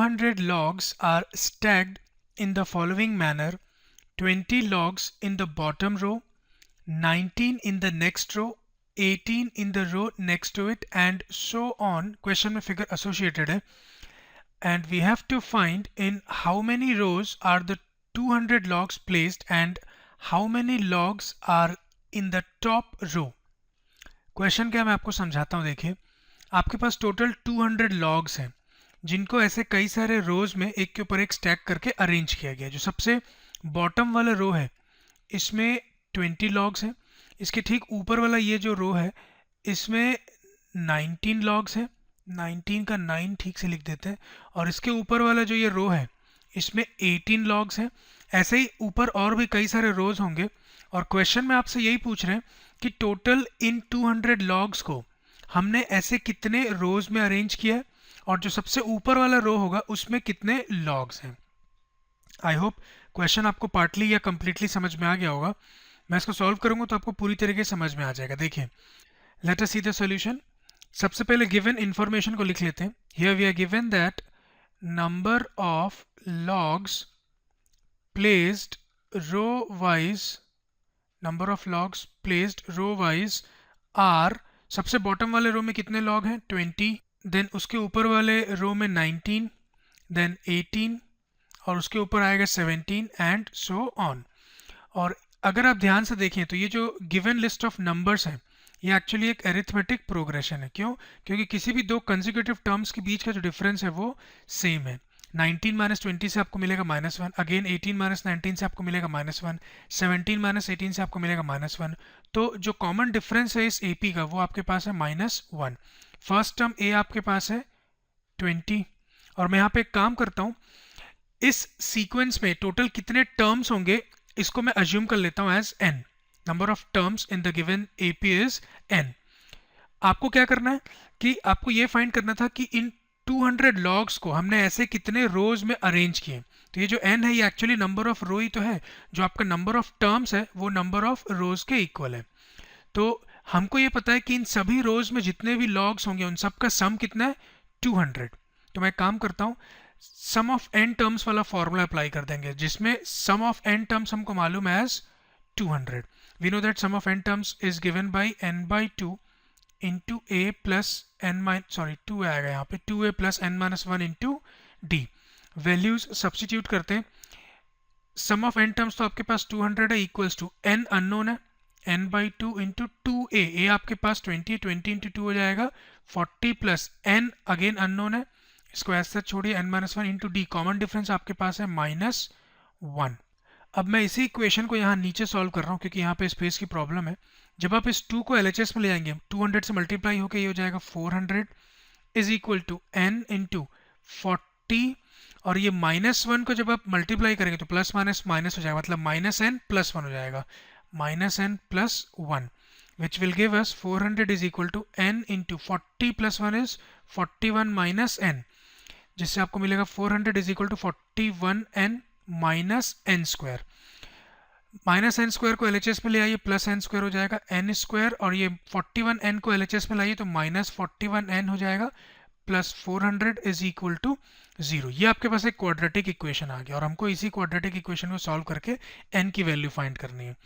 200 logs are stacked in the following manner: 20 logs in the bottom row, 19 in the next row, 18 in the row next to it, and so on. Question में figure associated है, and we have to find in how many rows are the 200 logs placed and how many logs are in the top row. Question क्या, मैं आपको समझाता हूँ. देखिए, आपके पास total 200 logs हैं जिनको ऐसे कई सारे रोज में एक के ऊपर एक स्टैक करके अरेंज किया गया. जो सबसे बॉटम वाला रो है इसमें 20 लॉग्स हैं. इसके ठीक ऊपर वाला ये जो रो है इसमें 19 लॉग्स हैं. 19 का 9 ठीक से लिख देते हैं. और इसके ऊपर वाला जो ये रो है इसमें 18 लॉग्स हैं. ऐसे ही ऊपर और भी कई सारे रोज होंगे. और क्वेश्चन में आपसे यही पूछ रहे हैं कि टोटल इन 200 लॉग्स को हमने ऐसे कितने रोज में अरेंज किया है और जो सबसे ऊपर वाला रो होगा उसमें कितने लॉग्स हैं. आई होप क्वेश्चन आपको पार्टली या कंप्लीटली समझ में आ गया होगा. मैं इसको सॉल्व करूंगा तो आपको पूरी तरीके से समझ में आ जाएगा. देखिए, let us see the solution. सबसे पहले गिवन इंफॉर्मेशन को लिख लेते हैं. Here we are given that number of logs placed row wise, number of logs placed row wise are, सबसे बॉटम वाले रो में कितने लॉग हैं 20, देन उसके ऊपर वाले रो में 19, देन 18 और उसके ऊपर आएगा 17 एंड सो ऑन. और अगर आप ध्यान से देखें तो ये जो गिवन लिस्ट ऑफ नंबर्स हैं ये एक्चुअली एक एरिथमेटिक प्रोग्रेशन है. क्यों? क्योंकि किसी भी दो कंसेक्यूटिव टर्म्स के बीच का जो डिफरेंस है वो सेम है. 19 माइनस 20 से आपको मिलेगा -1, अगेन 18 माइनस 19 से आपको मिलेगा -1, 17 माइनस 18 से आपको मिलेगा -1. तो जो कॉमन डिफरेंस है इस AP का वो आपके पास है -1. फर्स्ट टर्म A आपके पास है 20. और मैं यहाँ पे एक काम करता हूँ, इस सीक्वेंस में टोटल कितने टर्म्स होंगे इसको मैं अज्यूम कर लेता हूँ as n. Number of terms in the given AP is n. आपको क्या करना है कि आपको ये फाइंड करना था कि इन 200 लॉग्स को हमने ऐसे कितने रोज में अरेंज किए. तो ये जो n है ये एक्चुअली नंबर ऑफ रो ही तो है. जो आपका नंबर ऑफ टर्म्स है वो नंबर ऑफ रोज के इक्वल है. तो हमको ये पता है कि इन सभी रोज में जितने भी लॉग्स होंगे उन सब का सम कितना है 200. तो मैं काम करता हूँ, सम ऑफ n टर्म्स वाला फॉर्मूला अप्लाई कर देंगे जिसमें सम ऑफ n टर्म्स हमको मालूम है as 200. We know that sum of n terms is given by n/2 into a plus two आएगा यहाँ पे 2a plus n-1 into d. Values substitute करते हैं. सम ऑफ n टर्म्स तो आपके पास 200 है इक्वल्स टू n अननोन है n/2 इंटू 2a. a आपके पास 20 इंटू 2 हो जाएगा 40 प्लस n अगेन अननोन है, इसको ऐसे छोड़िए n-1 into d. Common difference आपके पास है -1. अब मैं इसी इक्वेशन को यहाँ नीचे सॉल्व कर रहा हूँ क्योंकि यहाँ पे स्पेस की प्रॉब्लम है. जब आप इस 2 को LHS में ले आएंगे 200 से मल्टीप्लाई होकर ये हो जाएगा 400 is equal to n into 40. और ये -1 को जब आप मल्टीप्लाई करेंगे तो प्लस माइनस माइनस हो जाएगा, मतलब -n + 1 हो जाएगा, -n + 1 which will give us 400 is equal to n into 40 plus 1 is 41 minus n, जिससे आपको मिलेगा 400 is equal to 41n minus n square. Minus n square को LHS में ले आइए, प्लस एन स्क्वायर हो जाएगा n स्क्वायर. और ये 41n को LHS में लाइए तो -41n हो जाएगा प्लस 400 इज इक्वल टू 0. ये आपके पास एक क्वाड्रेटिक इक्वेशन आ गया और हमको इसी क्वाड्रेटिक इक्वेशन को सॉल्व करके n की वैल्यू फाइंड करनी है.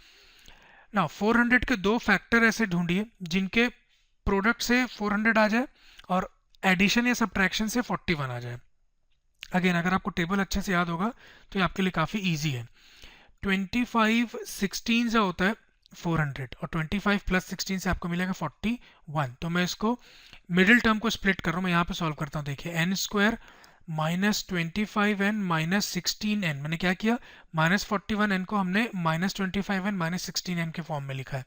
नाउ 400 के दो फैक्टर ऐसे ढूंढिए जिनके प्रोडक्ट से 400 आ जाए और एडिशन या सब्ट्रैक्शन से 41 आ जाए. अगेन अगर आपको टेबल अच्छे से याद होगा तो ये आपके लिए काफ़ी ईजी है. 25 16 से होता है 400 और 25 प्लस 16 से आपको मिलेगा 41. तो मैं इसको मिडिल टर्म को स्प्लिट कर रहा हूँ, मैं यहाँ पे सॉल्व करता हूँ. देखिए n स्क्वायर -25n -16n, मैंने क्या किया -41n को हमने -25n -16n के फॉर्म में लिखा है,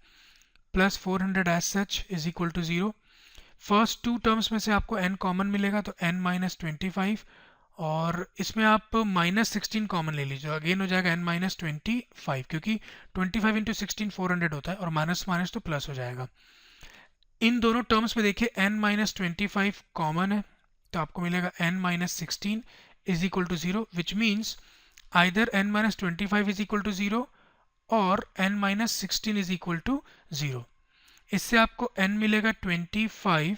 plus 400 as such is equal to 0. First two terms में से आपको n कॉमन मिलेगा तो n -25 और इसमें आप -16 कॉमन ले लीजिए, अगेन हो जाएगा n-25 क्योंकि 25 इंटू 16 400 होता है और माइनस माइनस तो प्लस हो जाएगा. इन दोनों टर्म्स में देखिए n-25 कॉमन है तो आपको मिलेगा n-16 is equal to 0 which means either n-25 is equal to 0 और n-16 इज इक्वल टू 0. इससे आपको n मिलेगा 25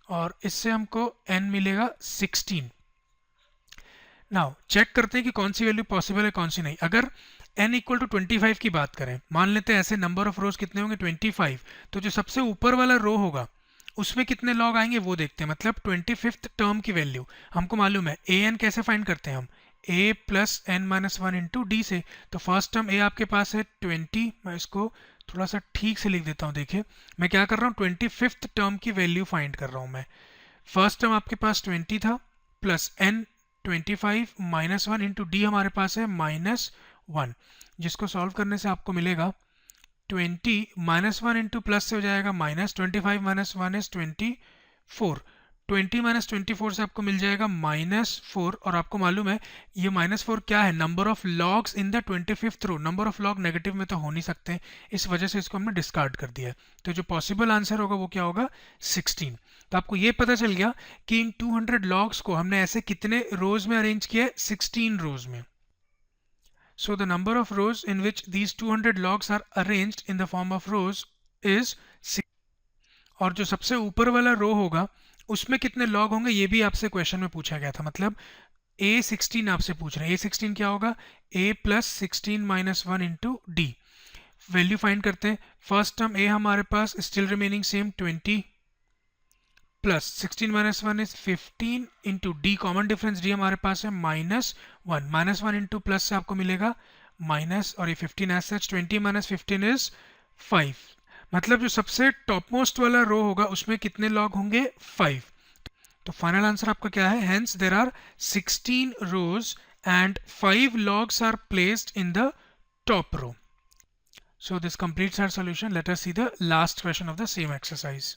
और इससे हमको n मिलेगा 16. नाउ चेक करते हैं कि कौन सी वैल्यू पॉसिबल है कौन सी नहीं। अगर n इक्वल टू 25 की बात करें, मान लेते हैं ऐसे नंबर ऑफ रोज कितने होंगे 25, तो जो सबसे ऊपर वाला रो होगा उसमें कितने लॉग आएंगे वो देखते हैं। मतलब 25th टर्म की वैल्यू हमको मालूम है। ए एन कैसे फाइंड करते हैं हम, a plus n minus one into d से। तो फर्स्ट टर्म a आपके पास है 20, मैं इसको थोड़ा सा ठीक से लिख देता हूँ। देखिए मैं क्या कर रहा हूँ, 25th टर्म की वैल्यू फाइंड कर रहा हूँ मैं। फर्स्ट टर्म आपके पास 20 था, plus n 25 minus one into D हमारे पास है -1, जिसको सॉल्व करने से आपको मिलेगा 20 माइनस वन इंटू प्लस से हो जाएगा -25 माइनस वन इज 24, 20 माइनस 24 से आपको मिल जाएगा -4। और आपको मालूम है ये -4 क्या है, number of logs in the 25th row. Number of log negative में तो हो नहीं सकते, इस वजह से इसको हमने डिस्कार्ड कर दिया है। तो जो पॉसिबल आंसर होगा वो क्या होगा, 16। तो आपको ये पता चल गया कि इन 200 लॉग्स को हमने ऐसे कितने रोज में अरेंज किया है, 16 रोज में। So the number of rows in which these 200 logs are arranged in the form of rows is 6। और जो सबसे ऊपर वाला रो होगा उसमें कितने लॉग होंगे ये भी आपसे क्वेश्चन में पूछा गया था। मतलब A16 आपसे पूछ रहे हैं, A16 क्या होगा, A plus 16 minus one into D. Value find करते हैं। फर्स्ट टर्म A हमारे पास still remaining same 20, plus 16 minus one is 15 into D, common difference D हमारे पास है -1, -1 इंटू प्लस से आपको मिलेगा माइनस, और ये 15 एज सच 20 माइनस 15 इज 5। मतलब जो सबसे टॉप मोस्ट वाला रो होगा उसमें कितने लॉग होंगे, 5। तो फाइनल आंसर आपका क्या है, hence there are 16 rows and 5 logs are placed in the top row. So this completes our solution. Let us see the last question of the same exercise.